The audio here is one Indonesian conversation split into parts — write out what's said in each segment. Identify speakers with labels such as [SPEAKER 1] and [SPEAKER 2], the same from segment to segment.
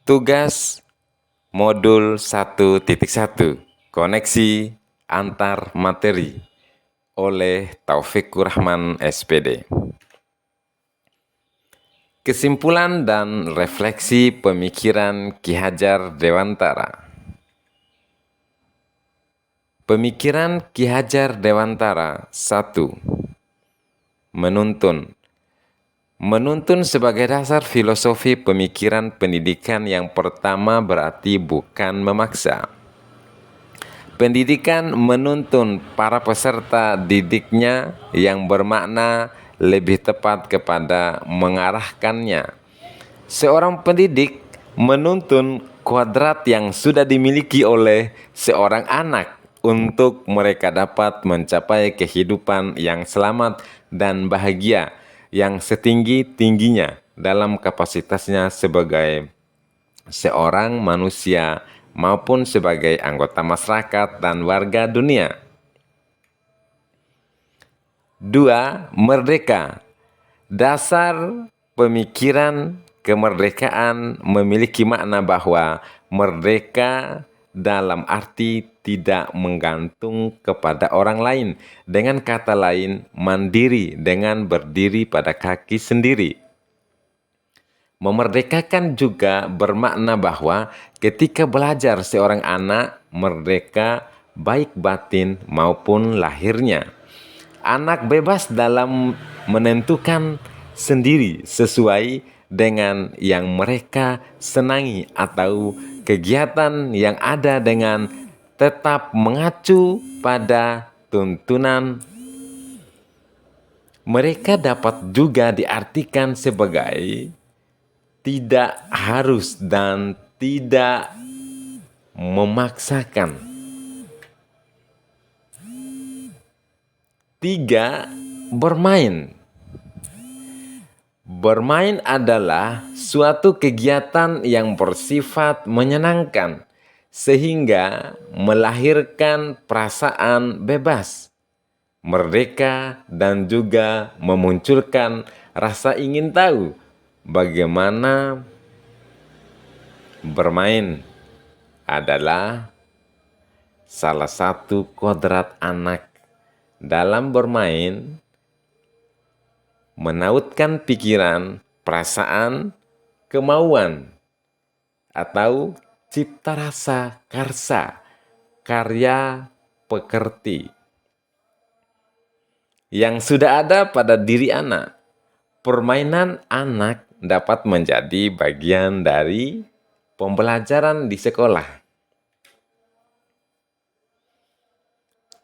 [SPEAKER 1] Tugas modul 1.1 Koneksi antar materi oleh Taufikur Rahman SPD. Kesimpulan dan refleksi pemikiran Ki Hajar Dewantara. Pemikiran Ki Hajar Dewantara 1. Menuntun sebagai dasar filosofi pemikiran pendidikan yang pertama berarti bukan memaksa. Pendidikan menuntun para peserta didiknya yang bermakna lebih tepat kepada mengarahkannya. Seorang pendidik menuntun kuadrat yang sudah dimiliki oleh seorang anak untuk mereka dapat mencapai kehidupan yang selamat dan bahagia yang setinggi-tingginya dalam kapasitasnya sebagai seorang manusia maupun sebagai anggota masyarakat dan warga dunia. 2. Merdeka. Dasar pemikiran kemerdekaan memiliki makna bahwa merdeka dalam arti tidak menggantung kepada orang lain. Dengan kata lain, mandiri dengan berdiri pada kaki sendiri. Memerdekakan juga bermakna bahwa ketika belajar seorang anak merdeka baik batin maupun lahirnya. Anak bebas dalam menentukan sendiri sesuai dengan yang mereka senangi atau kegiatan yang ada dengan tetap mengacu pada tuntunan. Mereka dapat juga diartikan sebagai tidak harus dan tidak memaksakan. 3. Bermain. Bermain adalah suatu kegiatan yang bersifat menyenangkan sehingga melahirkan perasaan bebas, merdeka, dan juga memunculkan rasa ingin tahu bagaimana bermain adalah salah satu kodrat anak. Dalam bermain, menautkan pikiran, perasaan, kemauan, atau cipta rasa karsa, karya pekerti yang sudah ada pada diri anak. Permainan anak dapat menjadi bagian dari pembelajaran di sekolah.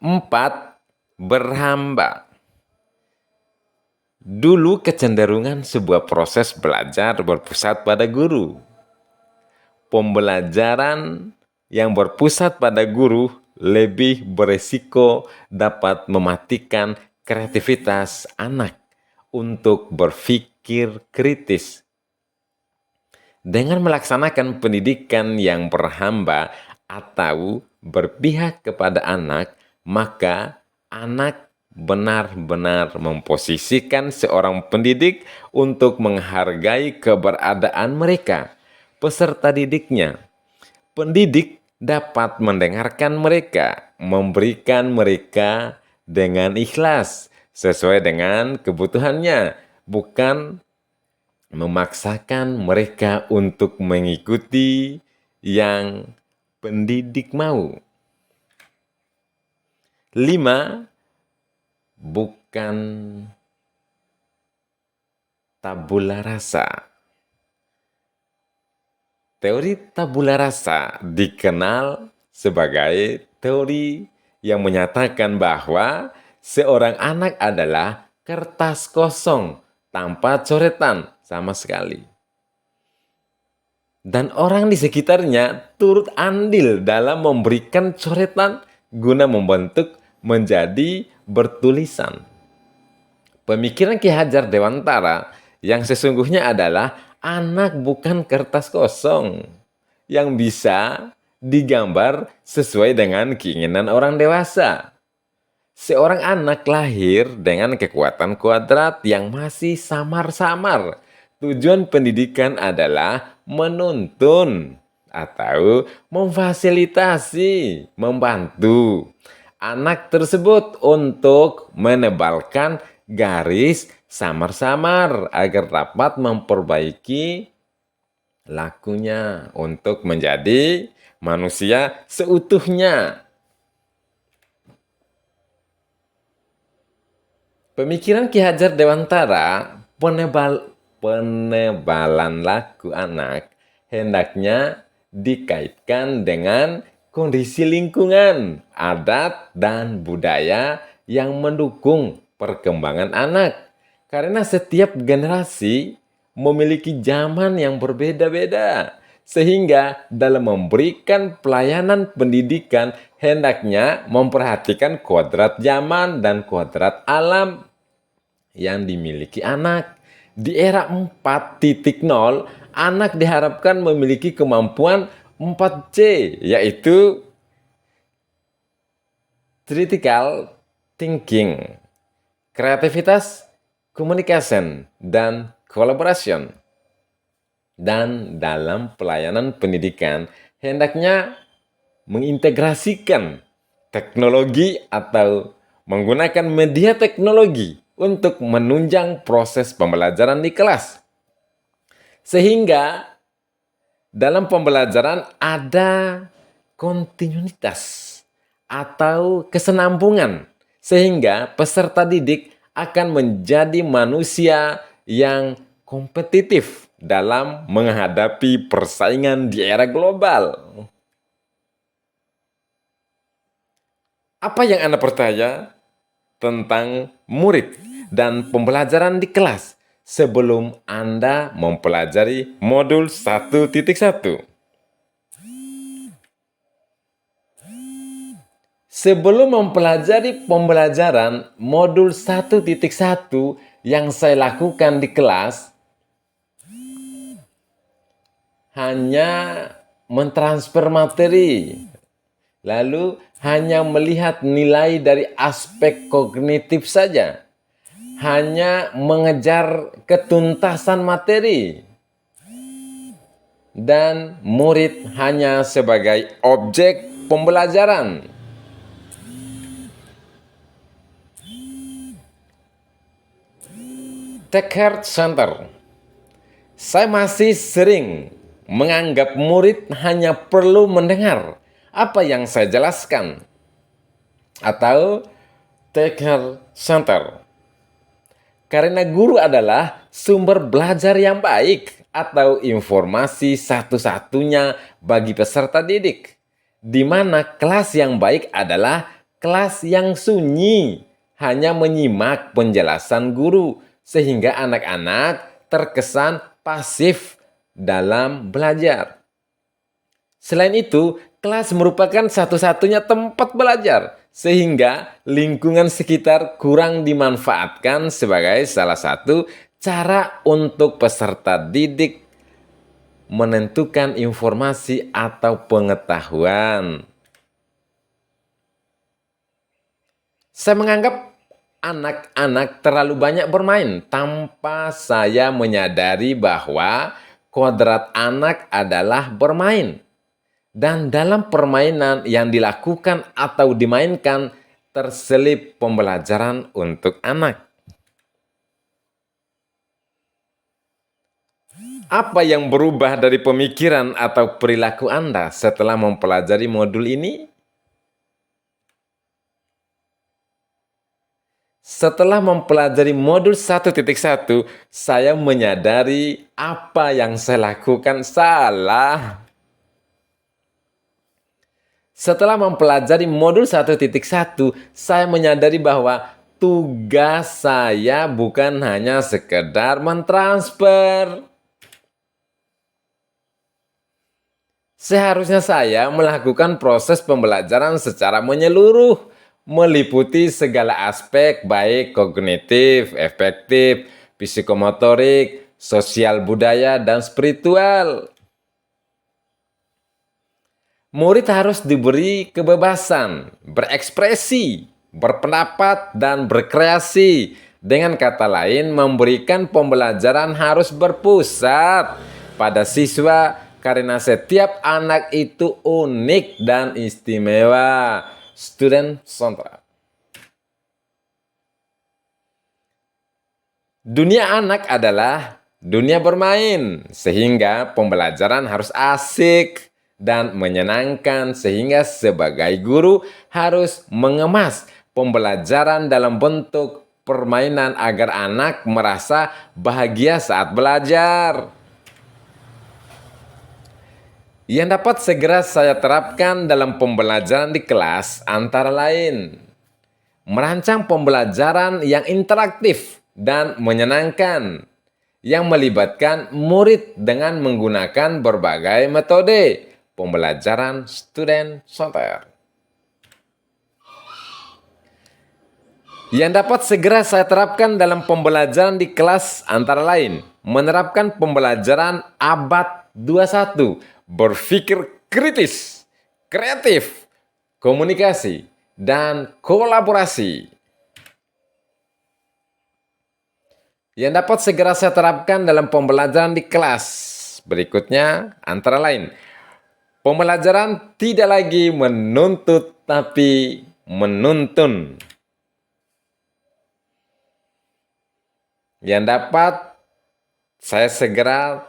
[SPEAKER 1] 4. Berhamba. Dulu kecenderungan sebuah proses belajar berpusat pada guru. Pembelajaran yang berpusat pada guru lebih beresiko dapat mematikan kreativitas anak untuk berpikir kritis. Dengan melaksanakan pendidikan yang berhamba atau berpihak kepada anak, maka anak benar-benar memposisikan seorang pendidik untuk menghargai keberadaan mereka, peserta didiknya. Pendidik dapat mendengarkan mereka, memberikan mereka dengan ikhlas, sesuai dengan kebutuhannya, bukan memaksakan mereka untuk mengikuti yang pendidik mau. 5. Bukan tabula rasa. Teori tabula rasa dikenal sebagai teori yang menyatakan bahwa seorang anak adalah kertas kosong tanpa coretan sama sekali. Dan orang di sekitarnya turut andil dalam memberikan coretan guna membentuk menjadi bertulisan. Pemikiran Ki Hajar Dewantara yang sesungguhnya adalah anak bukan kertas kosong yang bisa digambar sesuai dengan keinginan orang dewasa. Seorang anak lahir dengan kekuatan kuadrat yang masih samar-samar. Tujuan pendidikan adalah menuntun atau memfasilitasi, membantu anak tersebut untuk menebalkan garis samar-samar agar dapat memperbaiki lakunya untuk menjadi manusia seutuhnya. Pemikiran Ki Hajar Dewantara, penebalan laku anak hendaknya dikaitkan dengan kondisi lingkungan, adat, dan budaya yang mendukung perkembangan anak. Karena setiap generasi memiliki zaman yang berbeda-beda. Sehingga dalam memberikan pelayanan pendidikan hendaknya memperhatikan kodrat zaman dan kodrat alam yang dimiliki anak. Di era 4.0, anak diharapkan memiliki kemampuan 4C, yaitu critical thinking, kreativitas, communication, dan collaboration. Dan dalam pelayanan pendidikan, hendaknya mengintegrasikan teknologi atau menggunakan media teknologi untuk menunjang proses pembelajaran di kelas. Sehingga dalam pembelajaran ada kontinuitas atau kesenambungan. Sehingga peserta didik akan menjadi manusia yang kompetitif dalam menghadapi persaingan di era global. Apa yang Anda percaya tentang murid dan pembelajaran di kelas sebelum Anda mempelajari modul 1.1? Sebelum mempelajari pembelajaran modul 1.1 yang saya lakukan di kelas, hanya mentransfer materi, lalu hanya melihat nilai dari aspek kognitif saja, hanya mengejar ketuntasan materi, dan murid hanya sebagai objek pembelajaran. Take Heart Center. Saya masih sering menganggap murid hanya perlu mendengar apa yang saya jelaskan. Atau Take Heart Center. Karena guru adalah sumber belajar yang baik atau informasi satu-satunya bagi peserta didik. Di mana kelas yang baik adalah kelas yang sunyi, hanya menyimak penjelasan guru, sehingga anak-anak terkesan pasif dalam belajar. Selain itu, kelas merupakan satu-satunya tempat belajar, sehingga lingkungan sekitar kurang dimanfaatkan sebagai salah satu cara untuk peserta didik menentukan informasi atau pengetahuan. Saya menganggap anak-anak terlalu banyak bermain tanpa saya menyadari bahwa kodrat anak adalah bermain. Dan dalam permainan yang dilakukan atau dimainkan terselip pembelajaran untuk anak. Apa yang berubah dari pemikiran atau perilaku Anda setelah mempelajari modul ini? Setelah mempelajari modul 1.1, saya menyadari apa yang saya lakukan salah. Setelah mempelajari modul 1.1, saya menyadari bahwa tugas saya bukan hanya sekedar mentransfer. Seharusnya saya melakukan proses pembelajaran secara menyeluruh, meliputi segala aspek baik kognitif, efektif, psikomotorik, sosial budaya, dan spiritual. Murid harus diberi kebebasan, berekspresi, berpendapat, dan berkreasi. Dengan kata lain, memberikan pembelajaran harus berpusat pada siswa karena setiap anak itu unik dan istimewa. Student Central. Dunia anak adalah dunia bermain, sehingga pembelajaran harus asik dan menyenangkan, sehingga sebagai guru harus mengemas pembelajaran dalam bentuk permainan agar anak merasa bahagia saat belajar. Yang dapat segera saya terapkan dalam pembelajaran di kelas antara lain merancang pembelajaran yang interaktif dan menyenangkan, yang melibatkan murid dengan menggunakan berbagai metode pembelajaran student center. Yang dapat segera saya terapkan dalam pembelajaran di kelas antara lain, menerapkan pembelajaran abad 21, berpikir kritis, kreatif, komunikasi, dan kolaborasi. Yang dapat segera saya terapkan dalam pembelajaran di kelas berikutnya antara lain, pembelajaran tidak lagi menuntut tapi menuntun. Yang dapat saya segera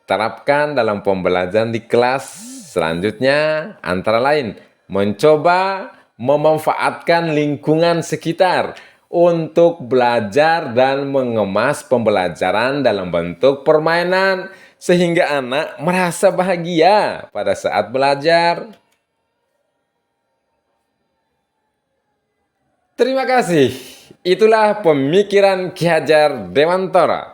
[SPEAKER 1] terapkan dalam pembelajaran di kelas selanjutnya antara lain, mencoba memanfaatkan lingkungan sekitar untuk belajar dan mengemas pembelajaran dalam bentuk permainan sehingga anak merasa bahagia pada saat belajar. Terima kasih. Itulah pemikiran Ki Hajar Dewantara.